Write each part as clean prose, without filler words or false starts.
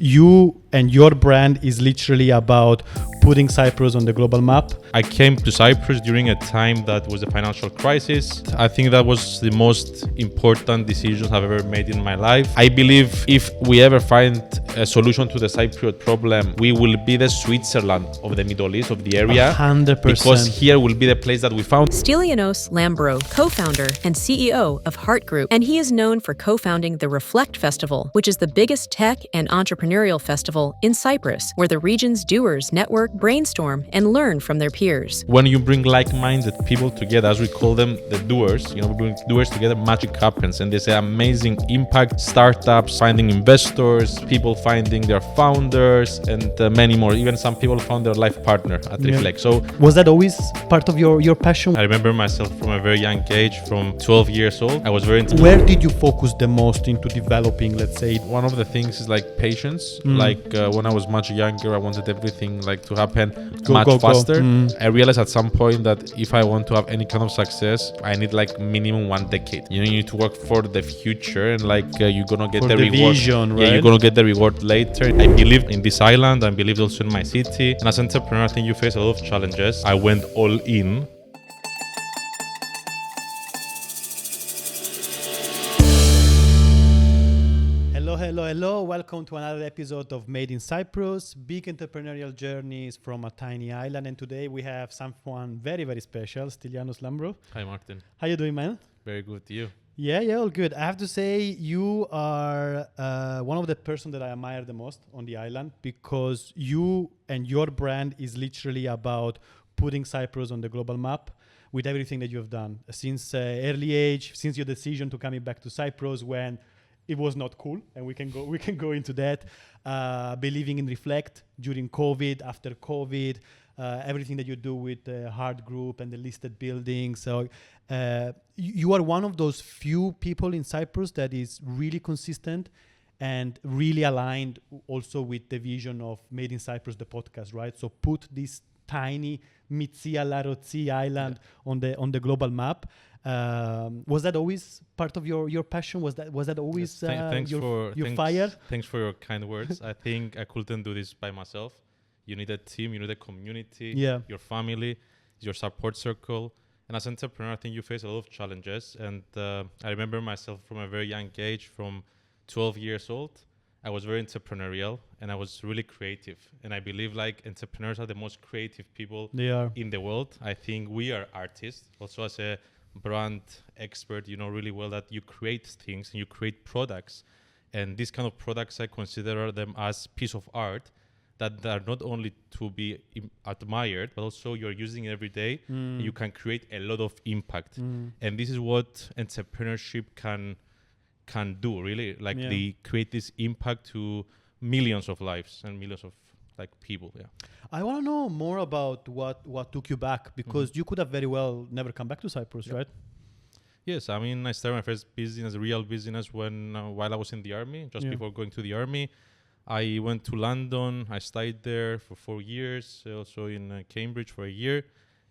you and your brand is literally about putting Cyprus on the global map. I came to Cyprus during a time that was a financial crisis. I think that was the most important decisions I've ever made in my life. I believe if we ever find a solution to the Cypriot problem, we will be the Switzerland of the Middle East, of the area. 100%. Because here will be the place that we found. Stylianos Lambrou, co-founder and CEO of Heart Group, and he is known for co-founding the Reflect Festival, which is the biggest tech and entrepreneurial festival in Cyprus, where the region's doers network, brainstorm, and learn from their peers. When you bring like-minded people together, as we call them, the doers, we bring doers together, magic happens, and there's an amazing impact. Startups finding investors, people finding their founders, and many more. Even some people found their life partner at Reflect. So, was that always part of your passion? I remember myself from a very young age, from 12 years old. I was very into. Where did you focus the most into developing, let's say? One of the things is like patience. When I was much younger, I wanted everything to happen much faster. I realized at some point that if I want to have any kind of success, I need minimum 1 decade. You need to work for the future, and you're gonna get for the reward. Vision, right? Yeah, you're gonna get the reward later. I believed in this island. I believed also in my city. And as an entrepreneur, I think you face a lot of challenges. I went all in. Hello. Welcome to another episode of Made in Cyprus, big entrepreneurial journeys from a tiny island. And today we have someone very, very special, Stylianos Lambrou. Hi, Martin. How you doing, man? Very good. You? Yeah, all good. I have to say you are one of the person that I admire the most on the island, because you and your brand is literally about putting Cyprus on the global map with everything that you have done since early age, since your decision to coming back to Cyprus when it was not cool, and we can go into that. Believing in Reflect during COVID, after COVID, everything that you do with the Heart Group and the listed buildings. So you are one of those few people in Cyprus that is really consistent and really aligned also with the vision of Made in Cyprus, the podcast, right? So put this tiny Mitsia Larotsi island on the global map. Was that always part of your passion? Was that always your fire? Thanks for your kind words. I think I couldn't do this by myself. You need a team, you need a community, your family, your support circle. And as an entrepreneur, I think you face a lot of challenges. And I remember myself from a very young age, from 12 years old. I was very entrepreneurial and I was really creative. And I believe entrepreneurs are the most creative people in the world. I think we are artists. Also, as a brand expert, you know really well that you create things and you create products. And these kind of products, I consider them as piece of art that are not only to be admired, but also you're using it every day. You can create a lot of impact. And this is what entrepreneurship can do, really. They create this impact to millions of lives and millions of people. I want to know more about what took you back, because you could have very well never come back to Cyprus, right? Yes, I mean, I started my first business, real business, while I was in the army, just before going to the army. I went to London. I stayed there for 4 years, also in Cambridge for a year.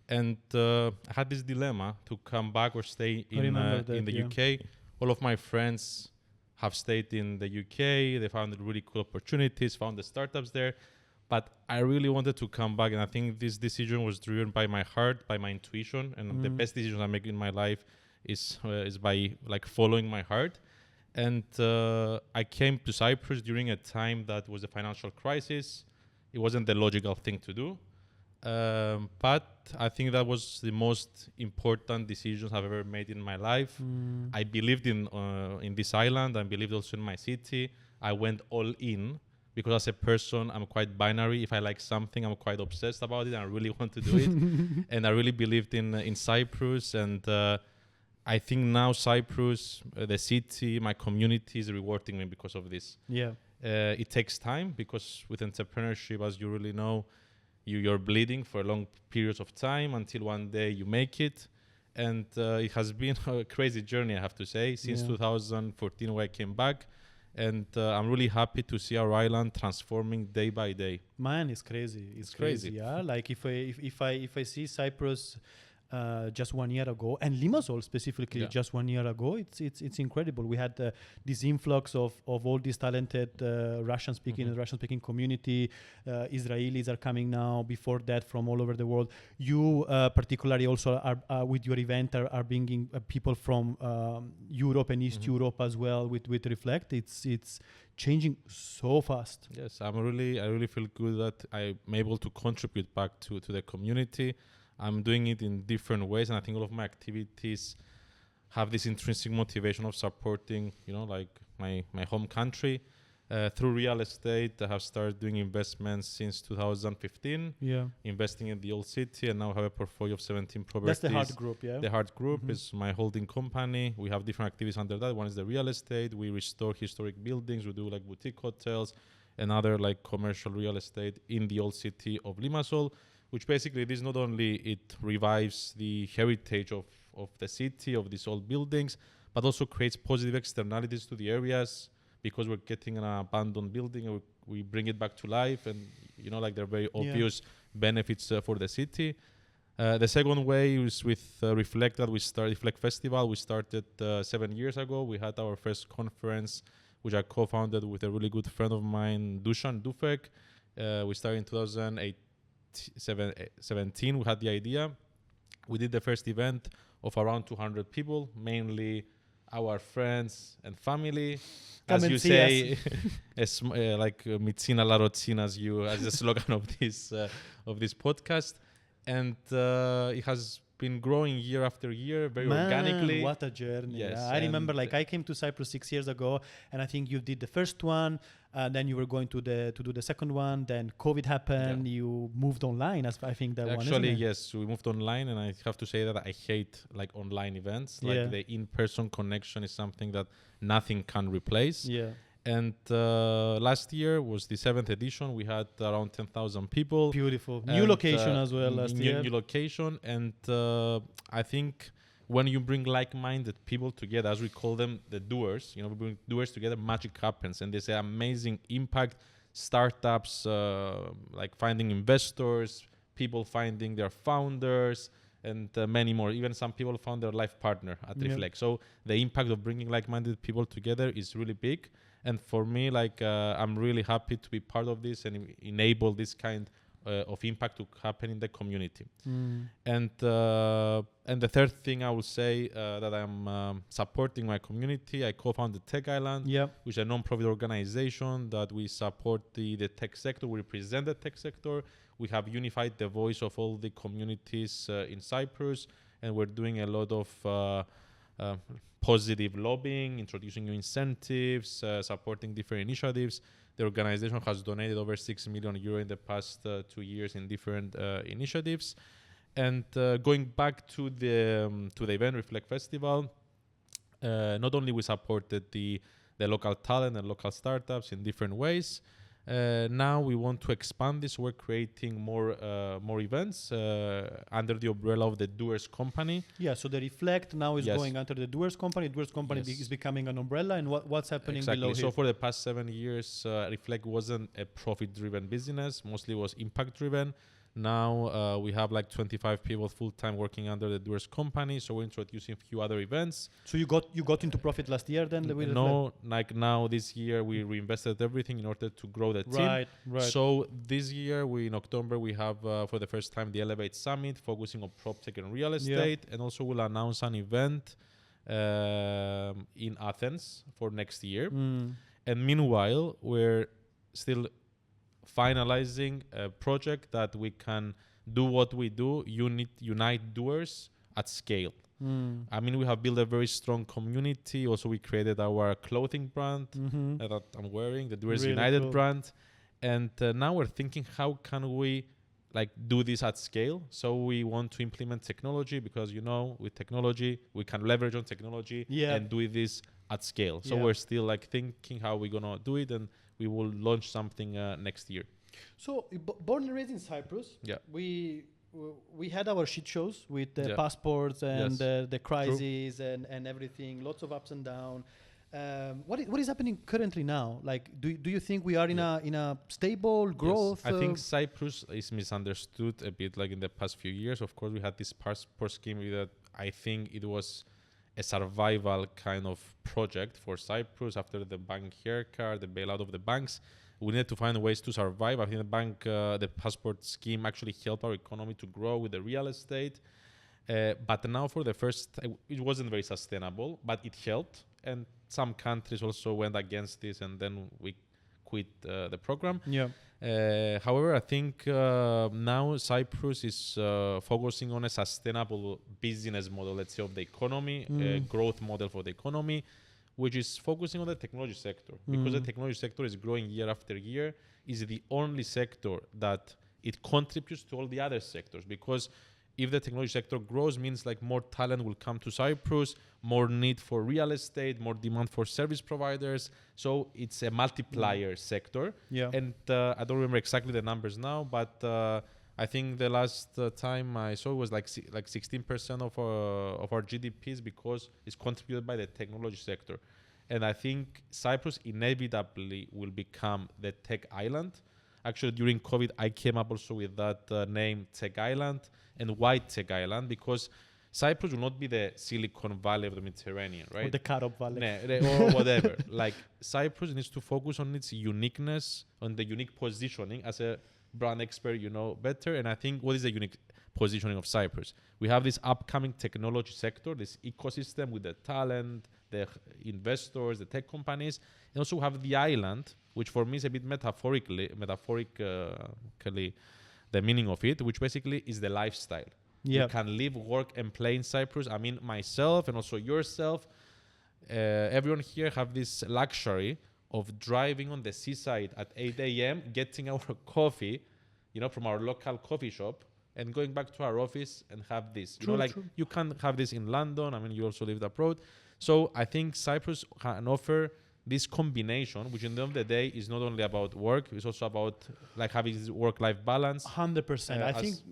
And I had this dilemma to come back or stay in the UK. All of my friends have stayed in the UK. They found really cool opportunities, found the startups there. But I really wanted to come back. And I think this decision was driven by my heart, by my intuition. And the best decisions I make in my life is by following my heart. And I came to Cyprus during a time that was a financial crisis. It wasn't the logical thing to do. But I think that was the most important decisions I've ever made in my life. I believed in this island. I believed also in my city. I went all in because as a person, I'm quite binary. If I like something, I'm quite obsessed about it. And I really want to do it. And I really believed in Cyprus. And I think now Cyprus, the city, my community is rewarding me because of this. It takes time, because with entrepreneurship, as you really know, you're bleeding for long periods of time until one day you make it. And it has been a crazy journey, I have to say, since 2014 when I came back. And I'm really happy to see our island transforming day by day. Man, it's crazy. It's crazy. Yeah, if I see Cyprus just 1 year ago, and Limassol specifically just 1 year ago. It's incredible. We had this influx of all these talented Russian-speaking community. Israelis are coming now. Before that, from all over the world. You particularly also are with your event are bringing people from Europe and East Europe as well with Reflect. It's changing so fast. Yes, I really feel good that I'm able to contribute back to the community. I'm doing it in different ways, and I think all of my activities have this intrinsic motivation of supporting, like my home country. Through real estate, I have started doing investments since 2015. Investing in the old city, and now have a portfolio of 17 properties. That's the Heart Group, yeah? The Heart Group is my holding company. We have different activities under that. One is the real estate. We restore historic buildings. We do like boutique hotels and other like commercial real estate in the old city of Limassol, which basically this not only it revives the heritage of the city, of these old buildings, but also creates positive externalities to the areas, because we're getting an abandoned building and we bring it back to life, and like there are very obvious benefits for the city. The second way is with Reflect Festival. We started 7 years ago. We had our first conference, which I co-founded with a really good friend of mine, Dusan Dufek. We started in 2017. We had the idea. We did the first event of around 200 people, mainly our friends and family. Come as you say, like Mitsina Larotsina, as the slogan of this podcast, and it has been growing year after year very organically. What a journey. Yes, I remember I came to Cyprus 6 years ago, and I think you did the first one, then you were going to do the second one, then COVID happened, you moved online, as I think that Actually, one, isn't it? Yes, we moved online, and I have to say that I hate like online events. Like the in-person connection is something that nothing can replace. And last year was the 7th edition. We had around 10,000 people. Beautiful. New location as well last year. New location. And I think when you bring like-minded people together, as we call them, the doers, we bring doers together, magic happens. And there's an amazing impact. Startups, like finding investors, people finding their founders, and many more. Even some people found their life partner at Reflect. So the impact of bringing like-minded people together is really big. And for me, I'm really happy to be part of this and enable this kind of impact to happen in the community. And the third thing I will say that I'm supporting my community. I co-founded Tech Island, which is a non-profit organization that we support the tech sector. We represent the tech sector. We have unified the voice of all the communities in Cyprus, and we're doing a lot of positive lobbying, introducing new incentives, supporting different initiatives. The organization has donated over 6 million euro in the past 2 years in different initiatives. And going back to the event, Reflect Festival, not only we supported the local talent and local startups in different ways. Now we want to expand this. We're creating more events under the umbrella of the Doers Company. So the Reflect now is going under the Doers Company. Doers Company is becoming an umbrella. And what's happening below here? So for the past 7 years, Reflect wasn't a profit-driven business. Mostly was impact-driven. Now we have like 25 people full-time working under the Doers Company. So we're introducing a few other events. So you got into profit last year then? No, like now this year we reinvested everything in order to grow the team. Right. So this year in October we have for the first time the Elevate Summit focusing on PropTech and real estate. And also we'll announce an event in Athens for next year. And meanwhile, we're still finalizing a project that we can do what we do, unite doers at scale. I mean, we have built a very strong community. Also, we created our clothing brand that I'm wearing, the Doers really United brand. And now we're thinking, how can we do this at scale? So we want to implement technology because, with technology, we can leverage on technology and do this at scale. So we're still thinking how we're going to do it, and we will launch something next year. So, born and raised in Cyprus, we had our shit shows with the passports and the crises and everything, lots of ups and downs. What is happening currently now? Like, do you think we are in a stable growth? Yes. I think Cyprus is misunderstood a bit. Like in the past few years, of course, we had this passport scheme that I think it was a survival kind of project for Cyprus after the bank haircut, the bailout of the banks. We needed to find ways to survive. I think the passport scheme actually helped our economy to grow with the real estate. But now for the first, it wasn't very sustainable, but it helped. And some countries also went against this, and then we quit the program. Yeah. However, I think now Cyprus is focusing on a sustainable business model, let's say, of the economy, a growth model for the economy, which is focusing on the technology sector. Because the technology sector is growing year after year, is the only sector that it contributes to all the other sectors. Because if the technology sector grows, means like more talent will come to Cyprus, more need for real estate, more demand for service providers. So it's a multiplier sector. Yeah. And I don't remember exactly the numbers now, but I think the last time I saw was like 16% of our GDPs because it's contributed by the technology sector. And I think Cyprus inevitably will become the tech island. Actually, during COVID, I came up also with that name, Tech Island. And why Tech Island? Because Cyprus will not be the Silicon Valley of the Mediterranean, right? Or the Carib Valley. Or whatever. Like Cyprus needs to focus on its uniqueness, on the unique positioning. As a brand expert, you know better. And I think what is the unique positioning of Cyprus? We have this upcoming technology sector, this ecosystem with the talent, the investors, the tech companies. And also have the island, which for me is a bit metaphorically the meaning of it, which basically is the lifestyle. Yeah. You can live, work, and play in Cyprus. I mean, myself and also yourself, everyone here have this luxury of driving on the seaside at 8 a.m., getting our coffee, from our local coffee shop, and going back to our office and have this. True. You can't have this in London. I mean, you also lived abroad. So I think Cyprus can offer this combination, which in the end of the day is not only about work, it's also about like having this work-life balance. 100%.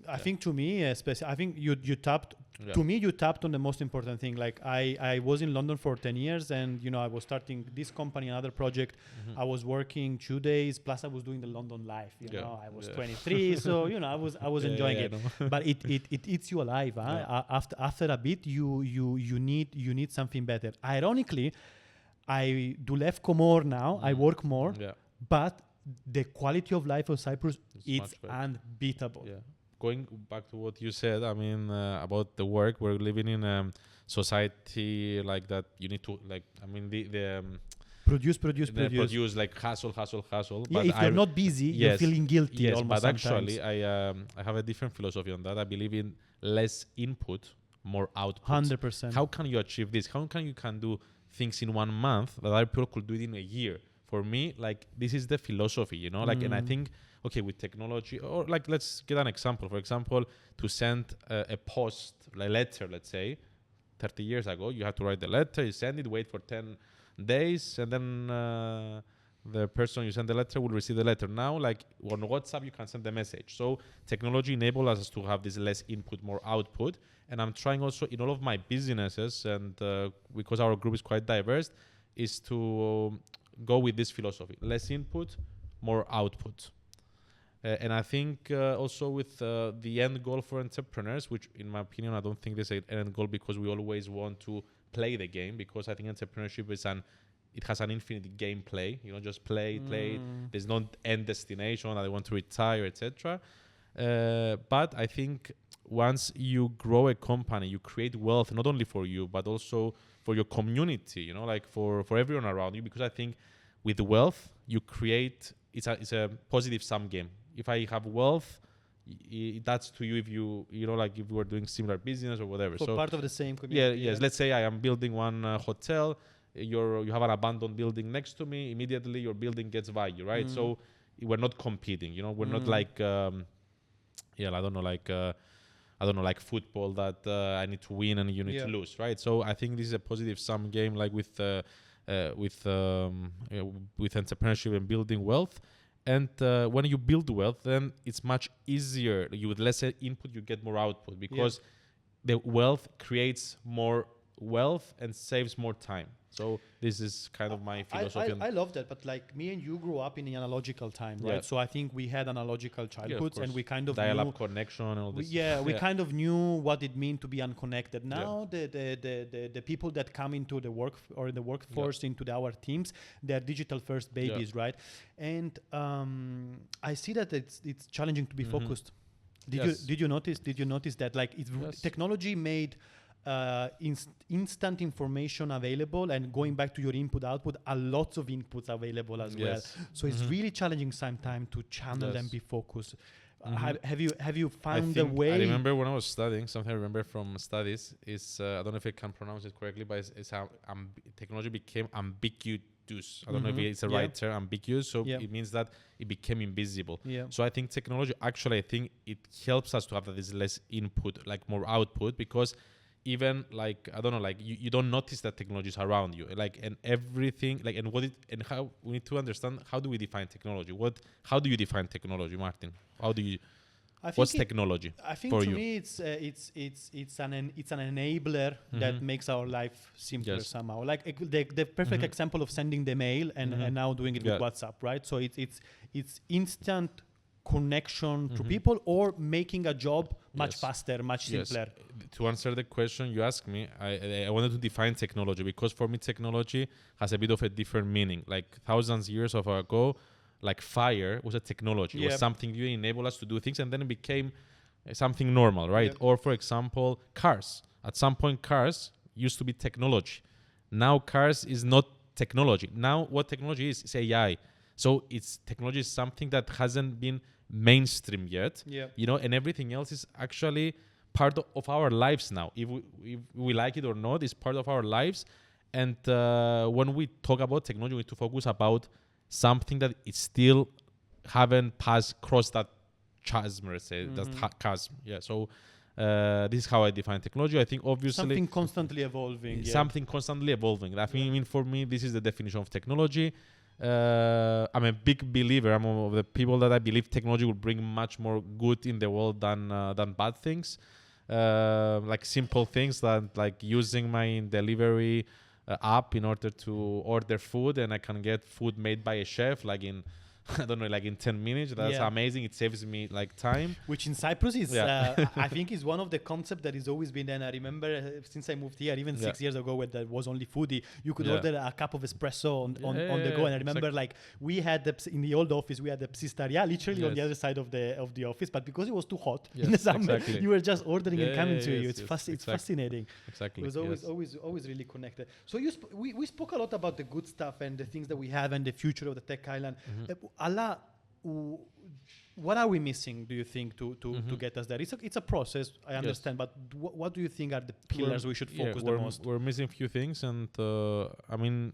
I think to me, especially, I think you tapped. Yeah. To me, you tapped on the most important thing. Like I was in London for 10 years, and I was starting this company, another project. I was working 2 days, plus I was doing the London life. I was 23, so I was enjoying it. But it eats you alive. Huh? After a bit, you need something better. Ironically, I do left more now. I work more, but the quality of life of Cyprus it's unbeatable. Yeah. Going back to what you said, I mean about the work, we're living in a society like that. You need to produce like hustle. Yeah, but if you're not busy, you're feeling guilty. Yes, almost but sometimes. Actually, I have a different philosophy on that. I believe in less input, more output. 100%. How can you achieve this? How can you do things in 1 month that other people could do it in a year? For me, like this is the philosophy, and I think, okay, with technology, or like let's get an example. For example, to send a letter, let's say, 30 years ago, you had to write the letter, you send it, wait for 10 days, and then the person you send the letter will receive the letter. Now, like on WhatsApp, you can send the message. So technology enables us to have this less input, more output. And I'm trying also in all of my businesses, and because our group is quite diverse, is to go with this philosophy. Less input, more output. And I think also with the end goal for entrepreneurs, which in my opinion, I don't think there's an end goal because we always want to play the game, because I think entrepreneurship it has an infinite gameplay. Just play. There's no end destination. I want to retire, etc. But I think once you grow a company, you create wealth not only for you, but also for your community, like for everyone around you. Because I think with wealth, you create, it's a positive sum game. If I have wealth, that's to you if you were doing similar business or whatever. So part of the same community. Yes. Let's say I am building one hotel. You have an abandoned building next to me. Immediately, your building gets value, right? So we're not competing. We're not like, I don't know, like football that I need to win and you need to lose, right? So I think this is a positive sum game, like with entrepreneurship and building wealth. And when you build wealth, then it's much easier. With less input, you get more output because the wealth creates more wealth and saves more time. So this is kind of my philosophy. I love that, but like me and you grew up in an analogical time, right? Yeah. So I think we had analogical childhoods, and we kind of dial-up knew, connection and all this. we kind of knew what it meant to be unconnected. Now the people that come into the work or the workforce into our teams, they're digital first babies, right? And I see that it's challenging to be focused. Did you notice that like technology made instant information available, and going back to your input output, a lots of inputs available as well. So it's really challenging sometimes to channel and be focused. Have you found a way? I remember when I was studying, something I remember from studies is I don't know if I can pronounce it correctly, but it's how technology became ambiguous. I don't know if it's the right term, ambiguous. So it means that it became invisible. So I think technology, actually, I think it helps us to have this less input, like more output, because even like, I don't know, like you don't notice that technology is around you, like, and everything, like, and what it, and how we need to understand, how do we define technology? How do you define technology, Martin? What's technology? I think for to you? me it's an enabler that makes our life simpler somehow. Like the perfect example of sending the mail and now doing it with WhatsApp, right? So it's instant connection to people, or making a job much faster, much simpler. To answer the question you asked me, I wanted to define technology, because for me technology has a bit of a different meaning. Like thousands of years ago, like fire was a technology. It was something you enable us to do things, and then it became something normal, right? Or for example, cars. At some point, cars used to be technology. Now cars is not technology. Now what technology is AI. So it's technology is something that hasn't been mainstream yet, you know, and everything else is actually part of our lives now. If we like it or not, it's part of our lives. And when we talk about technology, we need to focus about something that it still haven't crossed that chasm, let's say, that chasm. So this is how I define technology. I think obviously something constantly evolving. Something constantly evolving. I mean, for me, this is the definition of technology. I'm a big believer. I'm one of the people that I believe technology will bring much more good in the world than bad things. Like simple things that, like using my delivery app in order to order food, and I can get food made by a chef, like in I don't know, like in 10 minutes. That's amazing. It saves me like time. Which in Cyprus is, I think, is one of the concepts that has always been. And I remember since I moved here, even 6 years ago, when there was only foodie, you could order a cup of espresso on the go. And I remember, like, we had in the old office, we had the psistaria literally on the other side of the office, but because it was too hot in the summer, you were just ordering and coming to you. It's fascinating. Exactly. It was always really connected. So we spoke a lot about the good stuff and the things that we have and the future of the tech island. Allah, what are we missing, do you think, to get us there? It's a process, I understand, but what do you think are the pillars we should focus the most? We're missing a few things, and I mean,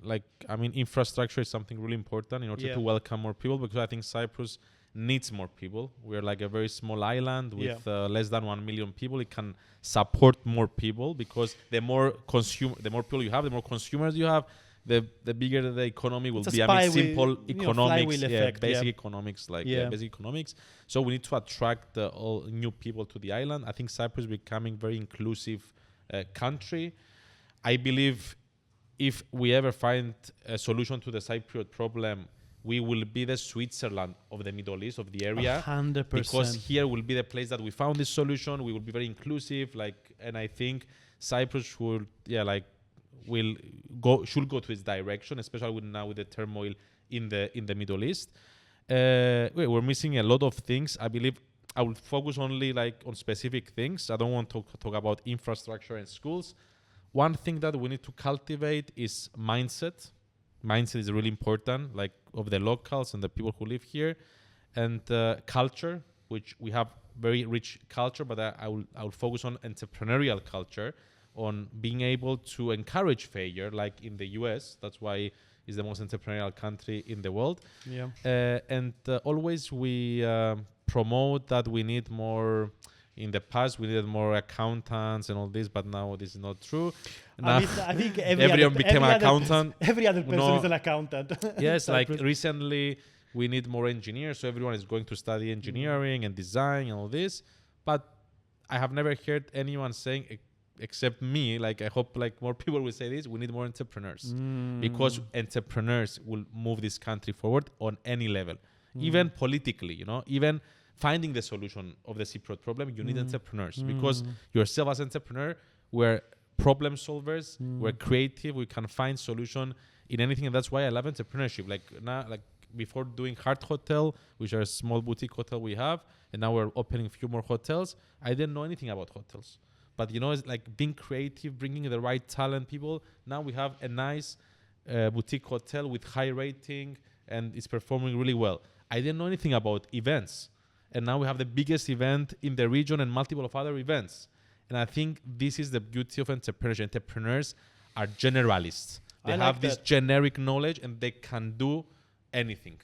infrastructure is something really important in order to welcome more people, because I think Cyprus needs more people. We're like a very small island with less than 1 million people. It can support more people, because the more people you have, the more consumers you have, the bigger the economy will be. I mean, simple economics, basic economics, basic economics. So we need to attract all new people to the island. I think Cyprus is becoming very inclusive country. I believe if we ever find a solution to the Cypriot problem, we will be the Switzerland of the Middle East, of the area. 100%. Because here will be the place that we found this solution. We will be very inclusive, and I think Cyprus should go to its direction, especially now with the turmoil in the Middle East. We're missing a lot of things. I believe I will focus only on specific things. I don't want to talk about infrastructure and schools. One thing that we need to cultivate is mindset. Mindset is really important, like of the locals and the people who live here, and culture, which we have very rich culture, but I will focus on entrepreneurial culture, on being able to encourage failure, like in the US. That's why it's the most entrepreneurial country in the world. And always we promote that we need more. In the past, we needed more accountants and all this, but now this is not true. Now I think everyone became an accountant. Every other person is an accountant. Yes, like recently, we need more engineers, so everyone is going to study engineering and design and all this. But I have never heard anyone saying except me, like I hope like more people will say this, we need more entrepreneurs because entrepreneurs will move this country forward on any level, even politically, you know, even finding the solution of the Cypriot problem, you need entrepreneurs because yourself as entrepreneur, we're problem solvers, we're creative, we can find solution in anything, and that's why I love entrepreneurship. Like now, like before doing Heart Hotel, which are a small boutique hotel we have, and now we're opening a few more hotels. I didn't know anything about hotels, but you know, it's like being creative, bringing the right talent people. Now we have a nice boutique hotel with high rating, and it's performing really well. I didn't know anything about events, and now we have the biggest event in the region and multiple of other events. And I think this is the beauty of entrepreneurship. Entrepreneurs are generalists. They have this generic knowledge and they can do anything.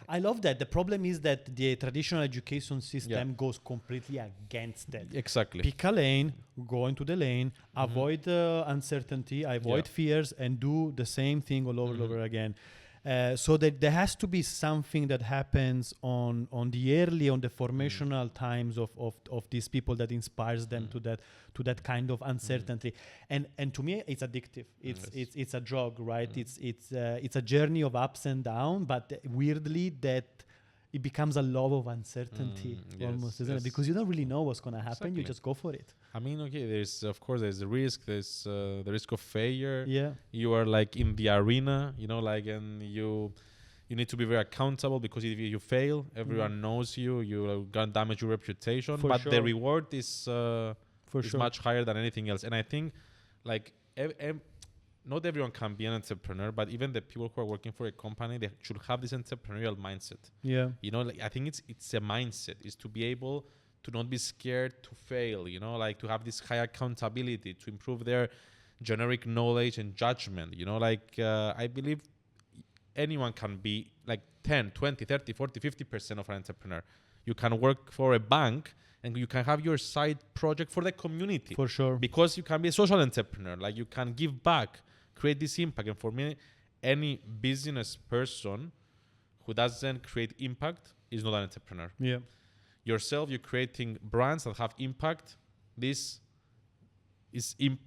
I love that. The problem is that the traditional education system goes completely against that. Exactly. Pick a lane, go into the lane, avoid uncertainty, avoid fears, and do the same thing all over again. So that there has to be something that happens on the formational times of these people that inspires them to that kind of uncertainty. And to me, it's addictive. It's a drug, right? It's a journey of ups and downs, but weirdly that it becomes a love of uncertainty almost, isn't it? Because you don't really know what's going to happen. Exactly. You just go for it. I mean, okay, there's the risk. There's the risk of failure. Yeah. You are like in the arena, you know, like, and you need to be very accountable because if you fail, everyone knows you. You're going to damage your reputation. But the reward is much higher than anything else. And I think, like, not everyone can be an entrepreneur, but even the people who are working for a company, they should have this entrepreneurial mindset. Yeah. You know, like, I think it's a mindset, is to be able to not be scared to fail, you know, like to have this high accountability, to improve their generic knowledge and judgment, you know, like I believe anyone can be like 10, 20, 30, 40, 50% of an entrepreneur. You can work for a bank and you can have your side project for the community. For sure. Because you can be a social entrepreneur, like you can give back, create this impact. And for me, any business person who doesn't create impact is not an entrepreneur. Yeah. Yourself, you're creating brands that have impact. This is, it's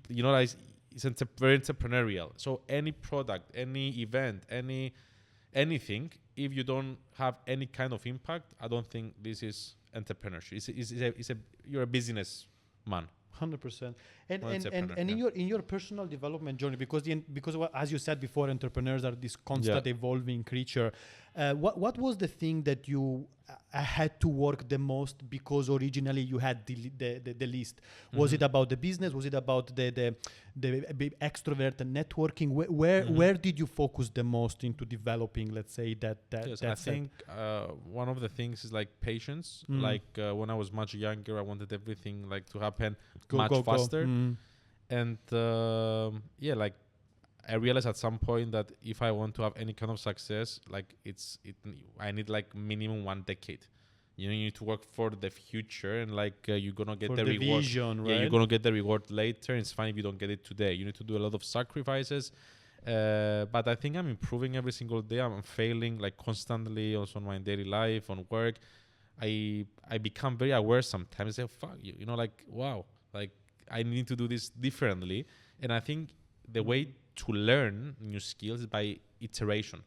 very entrepreneurial. So any product, any event, anything, if you don't have any kind of impact, I don't think this is entrepreneurship. You're a businessman. 100%. And in your personal development journey, because as you said before, entrepreneurs are this constant evolving creature. What was the thing that you had to work the most because originally you had the least? Was it about the business? Was it about the extrovert and networking? Where did you focus the most into developing, let's say, that yes, I think one of the things is like patience. Like when I was much younger, I wanted everything like to happen much faster. And like I realized at some point that if I want to have any kind of success, like I need like minimum 1 decade. You know, you need to work for the future, and like you're gonna get the reward. Vision, right? Yeah, you're gonna get the reward later. It's fine if you don't get it today. You need to do a lot of sacrifices. But I think I'm improving every single day. I'm failing like constantly, also on my daily life, on work. I become very aware sometimes. I say, fuck you know, like wow, like I need to do this differently. And I think the way to learn new skills is by iteration.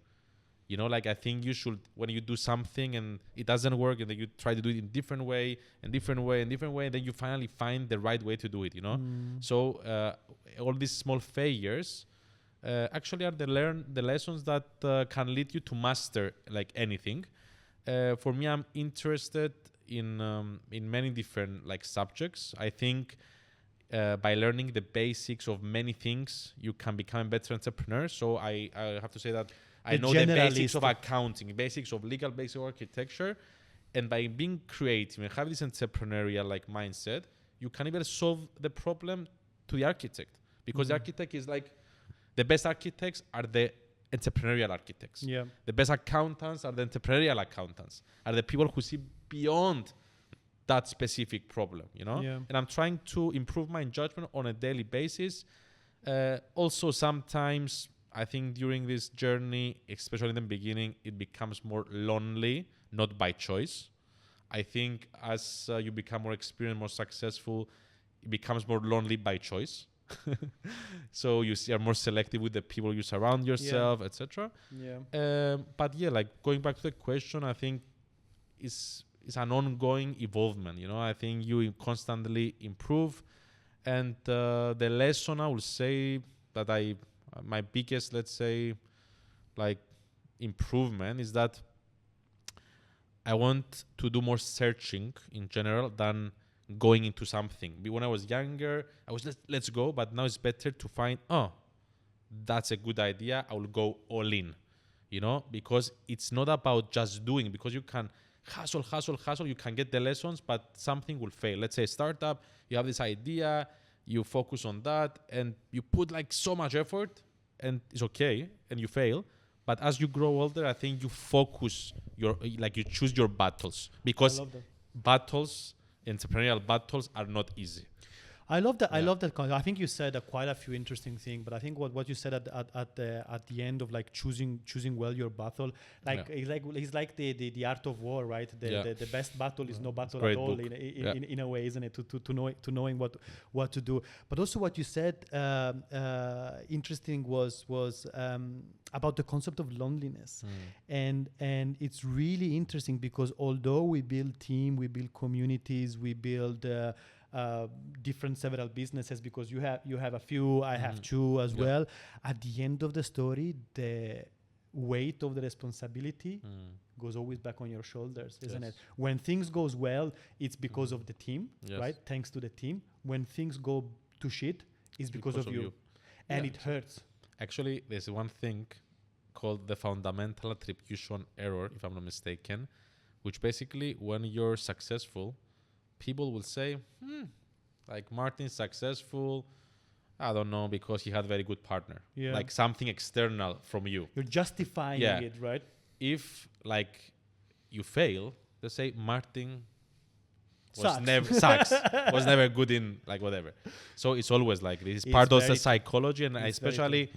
You know, like I think you should, when you do something and it doesn't work, and then you try to do it in different way, and then you finally find the right way to do it, you know? So all these small failures actually are the lessons that can lead you to master like anything. For me, I'm interested in many different like subjects. I think by learning the basics of many things, you can become a better entrepreneur. So I have to say that I know the basics of accounting, basics of legal, basics of architecture. And by being creative and having this entrepreneurial like mindset, you can even solve the problem to the architect. Because the architect is like, the best architects are the entrepreneurial architects. Yeah. The best accountants are the entrepreneurial accountants, are the people who see beyond that specific problem, you know? Yeah. And I'm trying to improve my judgment on a daily basis. Also, sometimes I think during this journey, especially in the beginning, it becomes more lonely, not by choice. I think as you become more experienced, more successful, it becomes more lonely by choice. So are more selective with the people you surround yourself, etc. But yeah, like going back to the question, I think it's an ongoing evolvement. I think you constantly improve, and the lesson I will say that my biggest, let's say, like improvement is that I want to do more searching in general than going into something. When I was younger, I was let's go, but now it's better to find, that's a good idea, I will go all in, because it's not about just doing, because you can hustle, you can get the lessons, but something will fail. Let's say a startup, you have this idea, you focus on that, and you put like so much effort, and it's okay, and you fail. But as you grow older, I think you focus you choose your battles, because entrepreneurial battles are not easy. I love that. Yeah. I love that. I think you said quite a few interesting things, but I think what you said at the end of like choosing well your battle, it's like the art of war, right? The best battle is no battle at all in a way, isn't it? To knowing what to do. But also what you said interesting was about the concept of loneliness, and it's really interesting because although we build team, we build communities, we build different several businesses, because you have a few, I have two as well. At the end of the story, the weight of the responsibility goes always back on your shoulders, isn't it? When things goes well, it's because of the team, right? Thanks to the team. When things go to shit, it's because of you. And it hurts. Actually, there's one thing called the fundamental attribution error, if I'm not mistaken, which basically when you're successful, people will say, like Martin's successful, I don't know, because he had a very good partner. Yeah. Like something external from you. You're justifying it, right? If like you fail, they say Martin was never good in like whatever. So it's always like this. It's part of the psychology, and especially,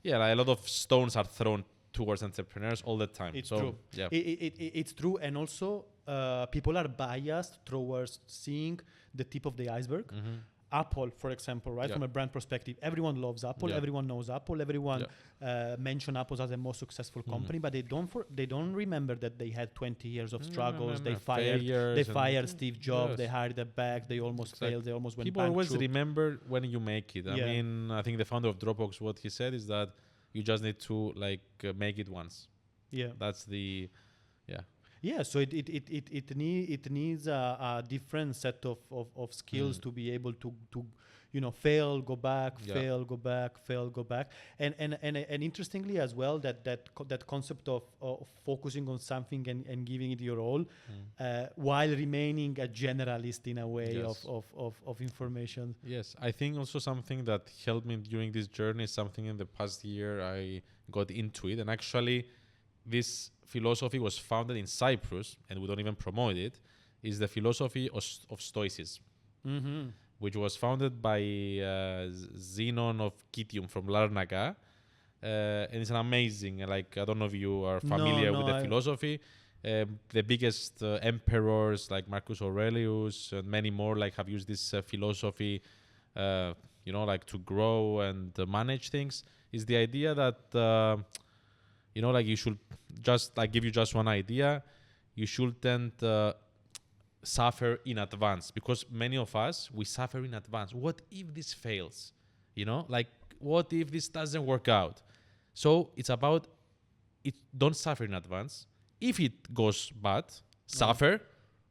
like a lot of stones are thrown towards entrepreneurs all the time. It's true. Yeah. It's true, and also people are biased towards seeing the tip of the iceberg. Apple, for example, right? From a brand perspective, everyone loves Apple. Everyone knows Apple. Everyone mention Apple as the most successful company, but they don't remember that they had 20 years of struggles. They fired Steve Jobs. They hired them back. They almost failed. They almost went bankrupt. People always remember when you make it. I mean, I think the founder of Dropbox, what he said is that you just need to make it once. That's the so it needs a different set of skills to be able to fail, go back, fail, go back, and interestingly as well that concept of focusing on something and giving it your all, while remaining a generalist in a way of information. Yes, I think also something that helped me during this journey is something in the past year I got into it, and actually this philosophy was founded in Cyprus, and we don't even promote it, is the philosophy of Stoicism, which was founded by Zenon of Kitium from Larnaca. And it's an amazing, I don't know if you are familiar with the philosophy. The biggest emperors like Marcus Aurelius and many more have used this philosophy, to grow and manage things. Is the idea that you should just give you just one idea. You shouldn't suffer in advance, because many of us, we suffer in advance. What if this fails? What if this doesn't work out? So it's about it. Don't suffer in advance. If it goes bad, suffer,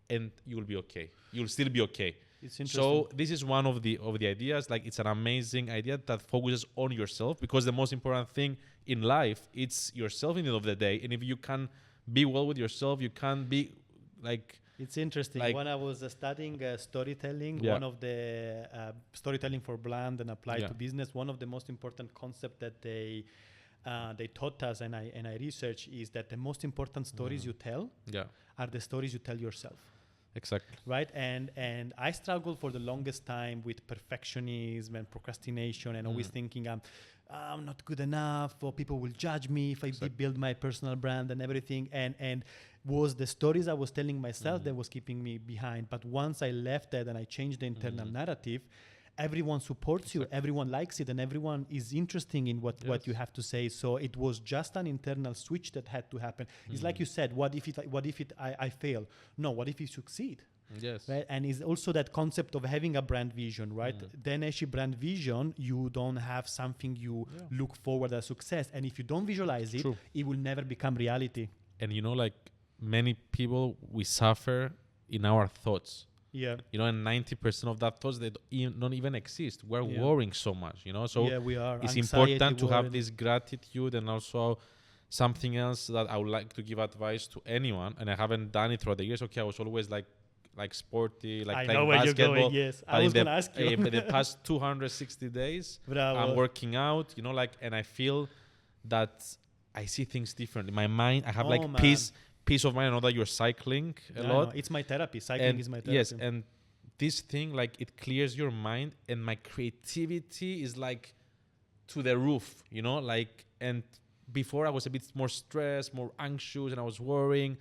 and you will be okay. You'll still be okay. It's interesting. So this is one of the ideas. It's an amazing idea that focuses on yourself, because the most important thing in life, it's yourself in the end of the day. And if you can be well with yourself, you can be It's interesting. When I was studying storytelling, one of the storytelling for brand and applied to business, one of the most important concepts that they taught us, and I researched, is that the most important stories you tell are the stories you tell yourself. Exactly. Right. And I struggled for the longest time with perfectionism and procrastination, and always thinking I'm not good enough, or people will judge me if I build my personal brand and everything. And was the stories I was telling myself that was keeping me behind. But once I left that and I changed the internal narrative, everyone supports you, everyone likes it, and everyone is interested in what you have to say. So it was just an internal switch that had to happen. It's like you said, what if I fail? No, what if you succeed? Yes. Right? And it's also that concept of having a brand vision, right? Then actually brand vision, you don't have something you look forward as success. And if you don't visualize it, it will never become reality. And like many people, we suffer in our thoughts. Yeah. And 90% of that thoughts, they don't even exist. We're worrying so much, So we are. it's Anxiety, important to worry. have this gratitude. And also something else that I would like to give advice to anyone, and I haven't done it throughout the years. Okay, I was always like sporty, like I playing know where basketball. you're going, yes. I was going to ask you. In the past 260 days, Bravo. I'm working out, and I feel that I see things differently. My mind, I have peace of mind. I know that you're cycling a lot. No, it's my therapy. Cycling is my therapy. Yes, and this thing, it clears your mind, and my creativity is to the roof, and before I was a bit more stressed, more anxious, and I was worrying.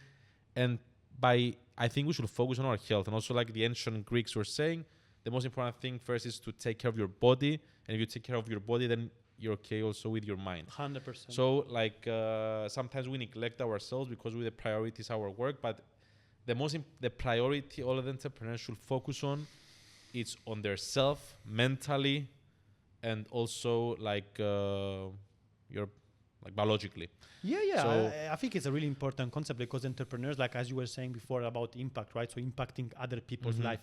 And I think we should focus on our health. And also, like the ancient Greeks were saying, the most important thing first is to take care of your body. And if you take care of your body, then you're okay also with your mind. 100%. So sometimes we neglect ourselves because the priority is our work. But the priority all of the entrepreneurs should focus on is on their self, mentally, and also biologically. Yeah. So I think it's a really important concept because entrepreneurs, like as you were saying before about impact, right? So impacting other people's life,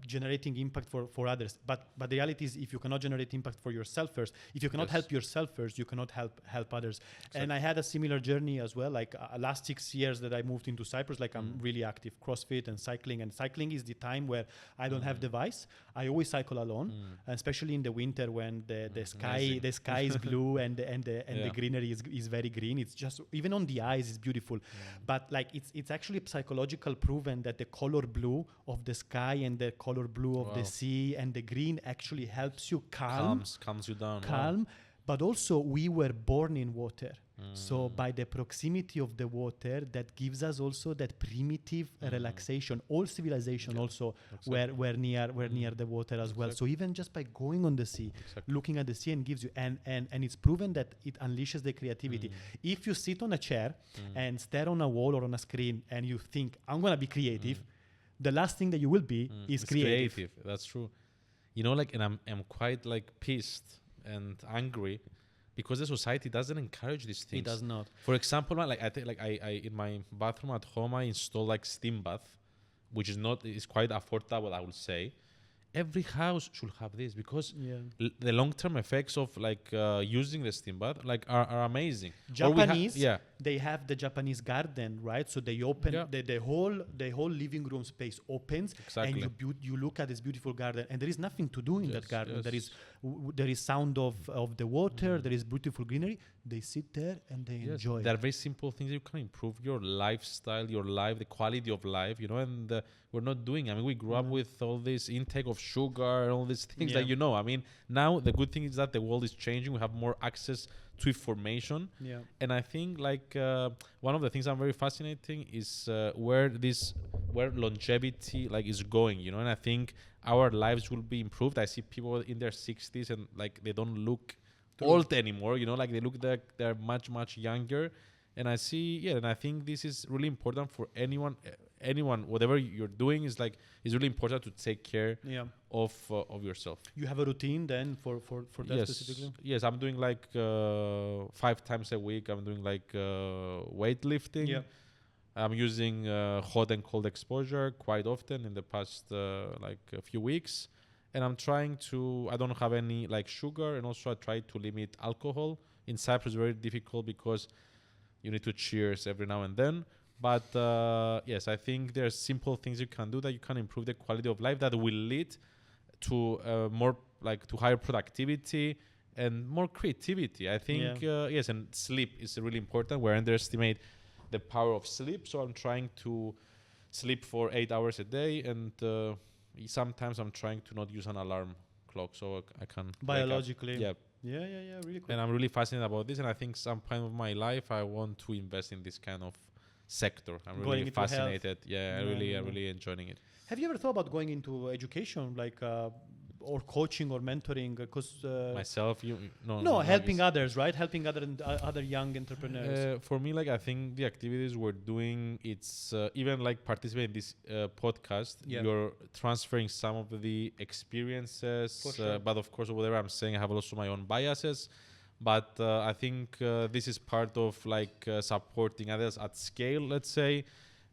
generating impact for others. But the reality is, if you cannot generate impact for yourself first, if you cannot help yourself first, you cannot help others. Exactly. And I had a similar journey as well. Last 6 years that I moved into Cyprus, I'm really active, CrossFit and cycling. And cycling is the time where I don't have device. I always cycle alone, especially in the winter when the sky is blue and the greenery is very green. It's just, even on the eyes, it's beautiful. But it's actually psychological proven that the color blue of the sky and the color blue of the sea and the green actually helps you calms you down. Calm. But also we were born in water. So by the proximity of the water, that gives us also that primitive relaxation. All civilization also were near the water as well. So even just by going on the sea, looking at the sea, and gives you and it's proven that it unleashes the creativity. If you sit on a chair and stare on a wall or on a screen and you think, I'm gonna be creative, the last thing that you will be is creative. That's true. And I'm quite pissed and angry because the society doesn't encourage these things. It does not. For example, I in my bathroom at home, I install steam bath, which is quite affordable, I would say. Every house should have this because the long-term effects of using the steam bath are amazing. Japanese, they have the Japanese garden, right? So they open the whole living room space opens, and you look at this beautiful garden, and there is nothing to do in that garden. There is sound of the water. There is beautiful greenery. They sit there and they enjoy. There are very simple things you can improve your lifestyle, your life, the quality of life, and we're not doing. I mean, we grew up with all this intake of sugar and all these things that I mean, now the good thing is that the world is changing. We have more access to information. Yeah. And I think one of the things I'm very fascinating is where longevity is going, and I think our lives will be improved. I see people in their 60s and they don't look old anymore, they look like they're much, much younger. And I see, and I think this is really important for anyone, whatever you're doing is really important to take care of yourself. You have a routine then for that specifically? Yes, I'm doing 5 times a week. I'm doing weightlifting. Yeah. I'm using hot and cold exposure quite often in the past a few weeks. And I'm trying to, I don't have any sugar, and also I try to limit alcohol. In Cyprus, it's very difficult because you need to cheers every now and then. But yes, I think there's simple things you can do that you can improve the quality of life that will lead to more to higher productivity and more creativity. I think, yes, and sleep is really important. We underestimate the power of sleep. So I'm trying to sleep for 8 hours a day, and sometimes I'm trying to not use an alarm clock so I can biologically. Yeah, really cool. And I'm really fascinated about this, and I think some point of my life I want to invest in this kind of sector. I'm Going really into fascinated. health. I'm really enjoying it. Have you ever thought about going into education, like or coaching or mentoring? Because Myself, no, helping others, right? Helping other young entrepreneurs. For me, like I think the activities we're doing, it's even like participating in this podcast. Yeah. You're transferring some of the experiences, For sure. but of course, whatever I'm saying, I have also my own biases. But I think this is part of like supporting others at scale. Let's say.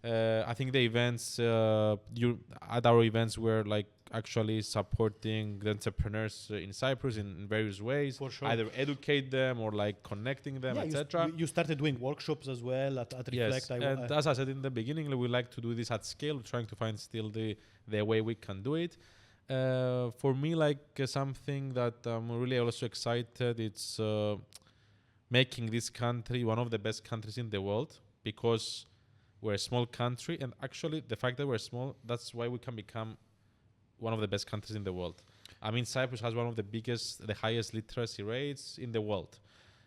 I think the events at our events we're like actually supporting the entrepreneurs in Cyprus in various ways. For sure. Either educate them or like connecting them, etc. You started doing workshops as well at Reflect. Yes, and as I said in the beginning, we like to do this at scale, trying to find still the way we can do it. For me, like something that I'm really also excited, it's making this country one of the best countries in the world, because we're a small country, and actually the fact that we're small, that's why we can become one of the best countries in the world. I mean, Cyprus has one of the highest literacy rates in the world.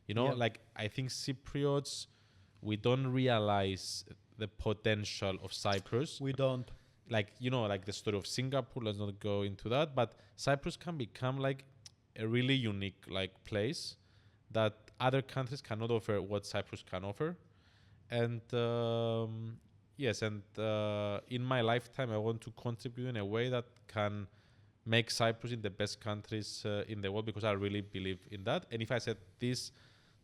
Like I think Cypriots, we don't realize the potential of Cyprus. We don't. Like, like the story of Singapore, let's not go into that, but Cyprus can become like a really unique like place that other countries cannot offer what Cyprus can offer. And in my lifetime, I want to contribute in a way that can make Cyprus in the best countries in the world, because I really believe in that. And if I said this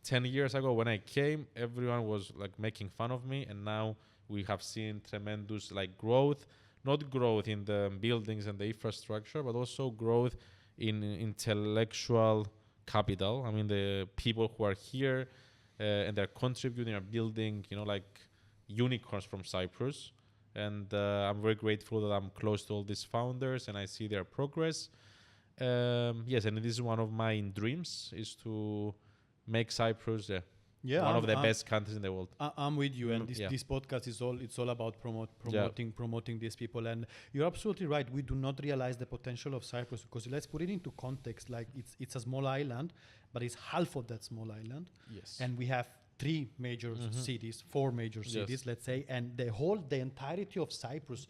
10 years ago when I came, everyone was like making fun of me, and now we have seen tremendous like growth, not growth in the buildings and the infrastructure, but also growth in intellectual capital. I mean, the people who are here and they're contributing, are building, like unicorns from Cyprus. And I'm very grateful that I'm close to all these founders and I see their progress. Yes, and this is one of my dreams, is to make Cyprus one of the best countries in the world. I'm with you, and this podcast is all about promoting these people. And you're absolutely right. We do not realize the potential of Cyprus, because let's put it into context. Like it's a small island, but it's half of that small island. Yes. And we have 4 major cities, let's say, and the entirety of Cyprus,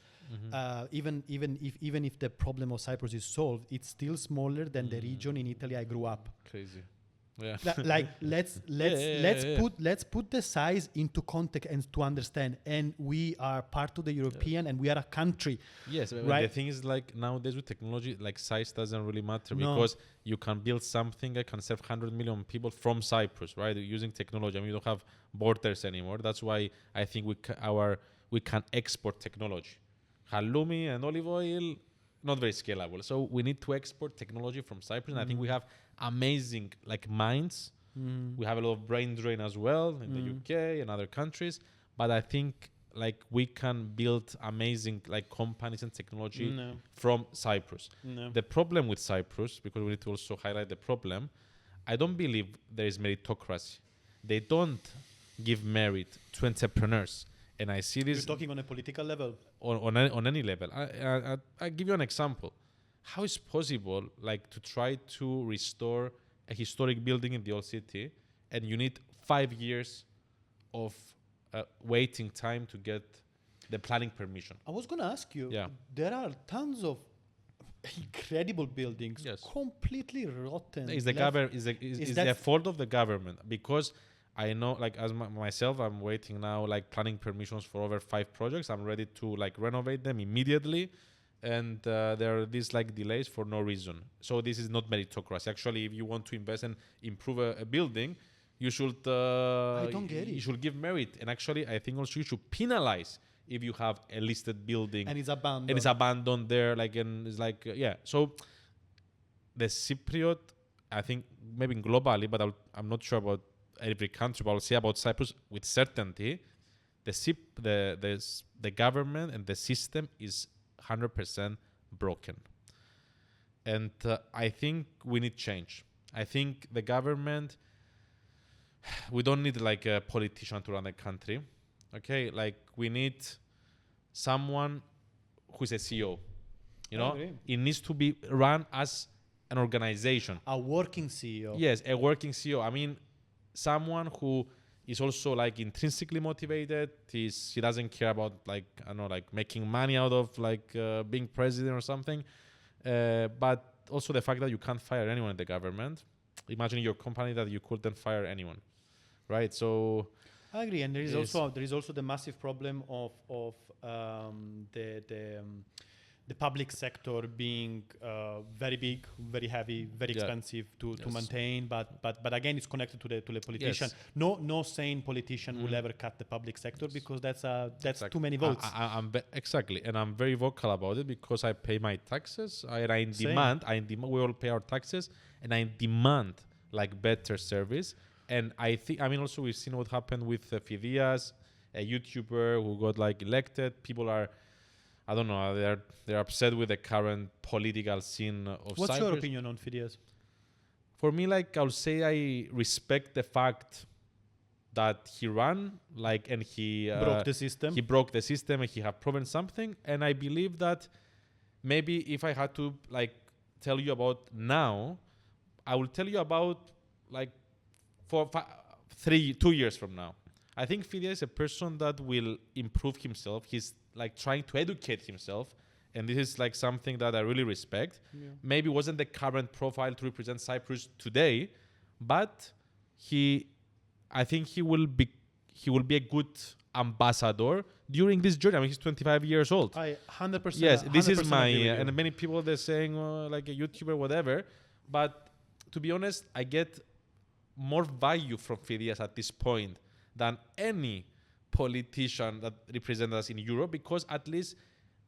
even if the problem of Cyprus is solved, it's still smaller than the region in Italy I grew up. Crazy. Yeah. Like let's put the size into context and to understand. And we are part of the European, and we are a country. Yes, right? The thing is, like nowadays with technology, like size doesn't really matter, because you can build something that can serve 100 million people from Cyprus, right? Using technology. I mean, we don't have borders anymore. That's why I think we can export technology. Halloumi and olive oil, not very scalable. So we need to export technology from Cyprus. And I think we have amazing like minds. We have a lot of brain drain as well in the UK and other countries. But I think like we can build amazing like companies and technology from Cyprus. The problem with Cyprus, because we need to also highlight the problem, I don't believe there is meritocracy. They don't give merit to entrepreneurs. And I see this. You're talking on a political level? On any level. I give you an example. How is possible like to try to restore a historic building in the old city, and you need 5 years of waiting time to get the planning permission? I was going to ask you, there are tons of incredible buildings, completely rotten. Is the fault of the government? Because I know, like as myself, I'm waiting now, like planning permissions for over 5 projects. I'm ready to like renovate them immediately, and there are these like delays for no reason. So this is not meritocracy. Actually, if you want to invest and improve a building, you should. I don't get it. You should give merit, and actually, I think also you should penalize if you have a listed building and it's abandoned. There, like, and it's like So the Cypriot, I think maybe globally, but I'm not sure about every country, but I'll say about Cyprus with certainty, the government and the system is 100% broken. And I think we need change. I think the government, we don't need like a politician to run the country. Okay, like we need someone who's a CEO. It needs to be run as an organization. A working CEO. Yes, a working CEO. I mean, someone who He's also like intrinsically motivated. He doesn't care about like, I don't know, like making money out of like being president or something. But also the fact that you can't fire anyone in the government. Imagine your company that you couldn't fire anyone, right? So I agree, and there is also the massive problem of the public sector being very big, very heavy, very expensive to maintain. But again, it's connected to the politician. Yes. No sane politician will ever cut the public sector because that's Exactly. too many votes. Exactly, and I'm very vocal about it because I pay my taxes. We all pay our taxes, and I demand like better service. And I think, I mean, also we've seen what happened with Phidias, a YouTuber who got like elected. People are, I don't know, they're upset with the current political scene of Cyprus. What's your opinion on Phidias? For me, like, I'll say I respect the fact that he ran, like, and he broke the system. He broke the system, and he have proven something. And I believe that maybe if I had to like tell you about now, I will tell you about like 2 years from now. I think Phidias is a person that will improve himself. He's like trying to educate himself, and this is like something that I really respect. Yeah. Maybe wasn't the current profile to represent Cyprus today, but I think he will be a good ambassador during this journey. I mean, he's 25 years old. I 100%. Yes, this is my and many people they're saying like a YouTuber, whatever. But to be honest, I get more value from Phidias at this point than any politician that represents us in Europe, because at least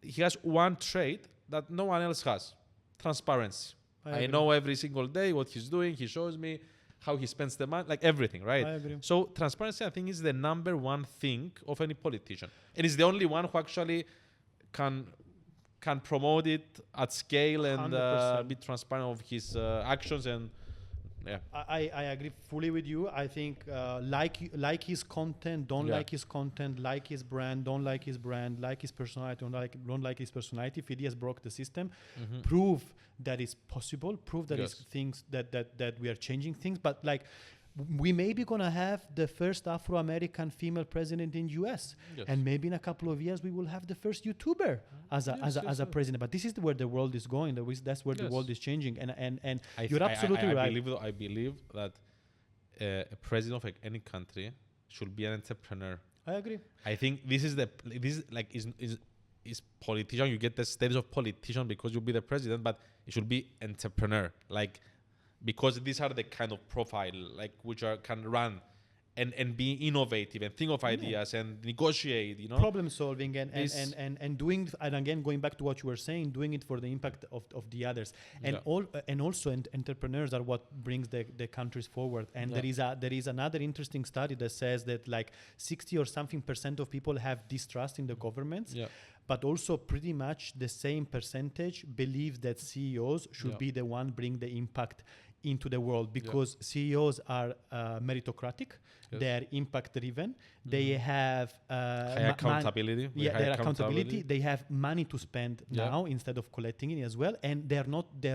he has one trait that no one else has: transparency. I know every single day what he's doing. He shows me how he spends the money, like everything, right? I agree. So transparency, I think, is the number one thing of any politician, and is the only one who actually can promote it at scale and be transparent of his actions. And yeah, I agree fully with you. I think like his content, don't like his content, like his brand, don't like his brand, like his personality, don't like his personality. Phidias broke the system. Prove that it's possible. Prove that it's things that we are changing things. But like, we may be gonna have the first Afro-American female president in US, and maybe in a couple of years we will have the first YouTuber as a president. But this is where the world is going. That's where the world is changing. And you're absolutely right. I believe that a president of like any country should be an entrepreneur. I agree. I think this is politician. You get the status of politician because you'll be the president, but it should be entrepreneur. Like, because these are the kind of profile like which can run and be innovative and think of ideas and negotiate, you know, problem solving and doing, and again going back to what you were saying, doing it for the impact of the others, and also entrepreneurs are what brings the countries forward. And there is another interesting study that says that like 60 or something % of people have distrust in the governments. But also pretty much the same percentage believe that CEOs should be the one bring the impact into the world, because CEOs are meritocratic, they're impact driven, they have high accountability. Their accountability. They have money to spend now instead of collecting it as well, and they're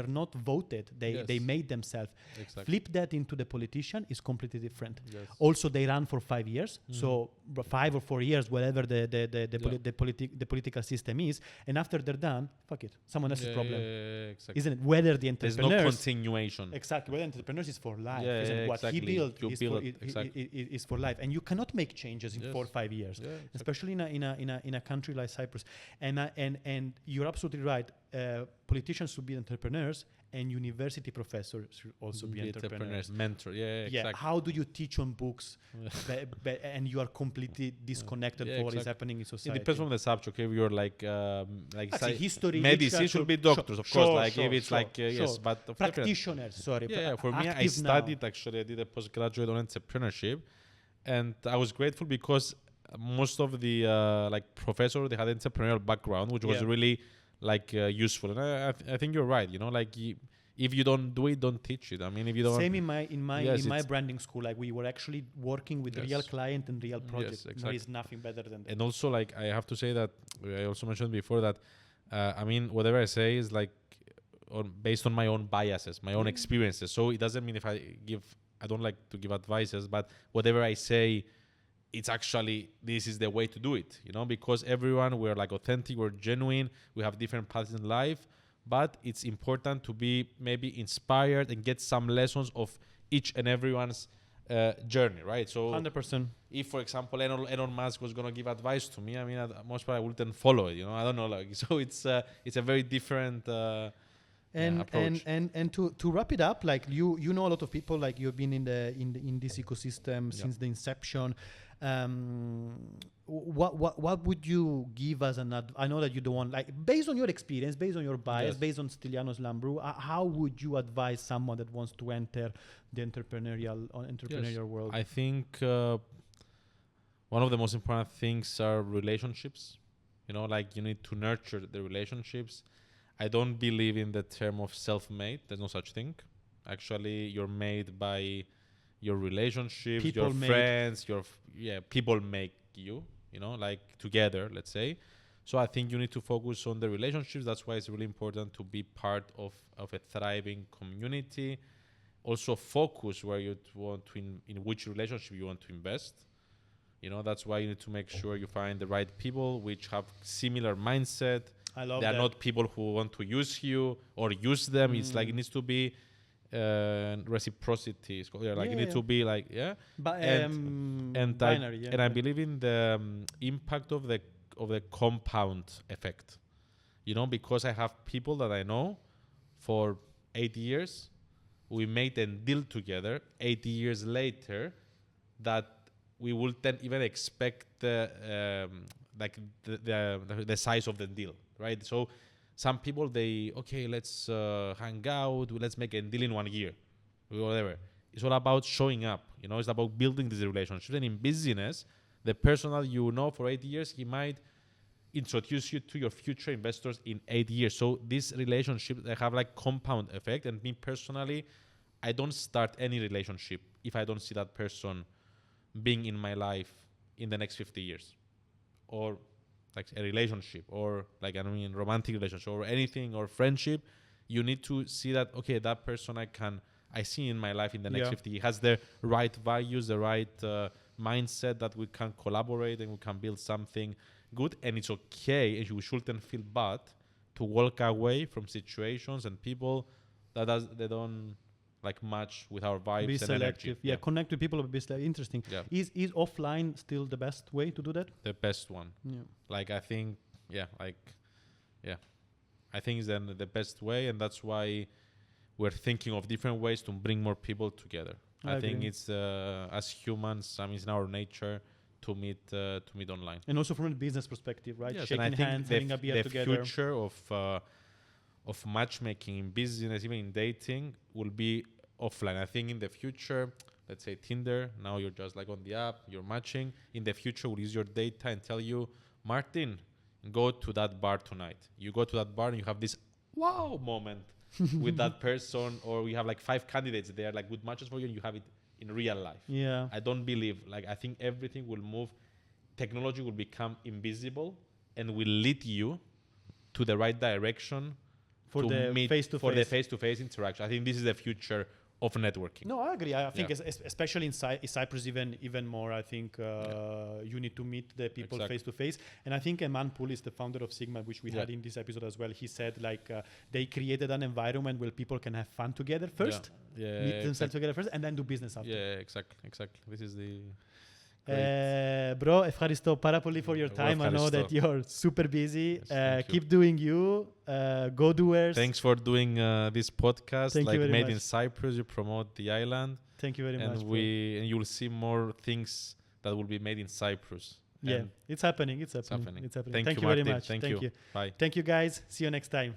not voted. They made themselves. Exactly. Flip that into the politician is completely different. Also, they run for 5 years, so 5 or 4 years, whatever the political system is, and after they're done, fuck it, someone else's problem, exactly. isn't it? Whether the entrepreneurs, there's no continuation. Exactly. Whether entrepreneurs is for life, isn't it? What he built is for life, and you cannot make changes in 4 or 5 years, especially in a country like Cyprus. And you're absolutely right. Politicians should be entrepreneurs, and university professors should also be entrepreneurs. Mentor, exactly. How do you teach on books, and you are completely disconnected from what is happening in society? It depends on the subject. If you're like history, medicine should be doctors, of course. Like if it's yes, but practitioners. Sorry. For me, I studied actually. I did a postgraduate on entrepreneurship, and I was grateful because most of the like professors, they had entrepreneurial background, which was really like useful. And I think you're right. You know, like if you don't do it, don't teach it. I mean, if you don't. Same in my branding school. Like we were actually working with real client and real project. Exactly. There is nothing better than that. And also, like I have to say that I also mentioned before that I mean, whatever I say is like based on my own biases, my own experiences. So it doesn't mean if I give I don't like to give advices, but whatever I say, it's actually, this is the way to do it, because everyone, we're like authentic, we're genuine, we have different paths in life, but it's important to be maybe inspired and get some lessons of each and everyone's journey, right? So 100%. if, for example, Elon Musk was going to give advice to me, I mean, most probably I wouldn't follow it, I don't know, like, so it's a very different approach. And to wrap it up, like you know a lot of people, like you've been in this ecosystem since the inception. What would you give as I know that you don't want, like, based on your experience, based on your bias, based on Stylianos Lambrou, how would you advise someone that wants to enter the entrepreneurial world? I think one of the most important things are relationships. Like you need to nurture the relationships. I don't believe in the term of self-made. There's no such thing. Actually, you're made by your relationships, People your friends, people make you, like together, let's say. So I think you need to focus on the relationships. That's why it's really important to be part of a thriving community. Also focus where you want to, in which relationship you want to invest. That's why you need to make sure you find the right people which have similar mindset. I love they are that. not people who want to use you or use them. It's like it needs to be reciprocity. It needs to be like binary. And I believe in the impact of the compound effect. Because I have people that I know for 8 years, we made a deal together. 8 years later, that we wouldn't even expect the size of the deal, right? So some people, let's hang out, let's make a deal in 1 year, whatever. It's all about showing up, it's about building this relationship. And in business, the person that you know for 8 years, he might introduce you to your future investors in 8 years. So these relationships, they have like compound effect. And me personally, I don't start any relationship if I don't see that person being in my life in the next 50 years. Or like a relationship, or like, romantic relationship, or anything, or friendship. You need to see that, that person I see in my life in the next 50 years has the right values, the right mindset, that we can collaborate and we can build something good. And it's okay, and you shouldn't feel bad to walk away from situations and people that they don't like match with our vibes. Be and selective. energy. Connect with people. Be interesting. Is offline still the best way to do that? The best one. Like I think, I think it's then the best way, and that's why we're thinking of different ways to bring more people together. I think it's as humans, it's in our nature to meet online. And also from a business perspective, right? Yes, shaking hands, having a beer together. The future of matchmaking in business, even in dating, will be offline. I think in the future, let's say Tinder, now you're just like on the app, you're matching. In the future, we'll use your data and tell you, Martin, go to that bar tonight. You go to that bar and you have this wow moment with that person, or we have like 5 candidates there, like good matches for you, and you have it in real life. I don't believe, I think everything will move. Technology will become invisible and will lead you to the right direction for the face-to-face interaction. I think this is the future of networking. No, I agree. I think especially in Cyprus, even more. I think you need to meet the people face-to-face. And I think Eman Poul is the founder of Sigma, which we had in this episode as well. He said they created an environment where people can have fun together first, meet themselves together first, and then do business after. Yeah, exactly. This is the... Bro, ευχαριστώ πάρα πολύ for your time. I know that you're super busy. Keep doing you. Go Doers. Thanks for doing this podcast. Thank you very made much. In Cyprus, you promote the island. Thank you very much. And you'll see more things that will be made in Cyprus. It's happening. It's happening. Thank you very Martin. much. Thank you. Bye. Thank you guys. See you next time.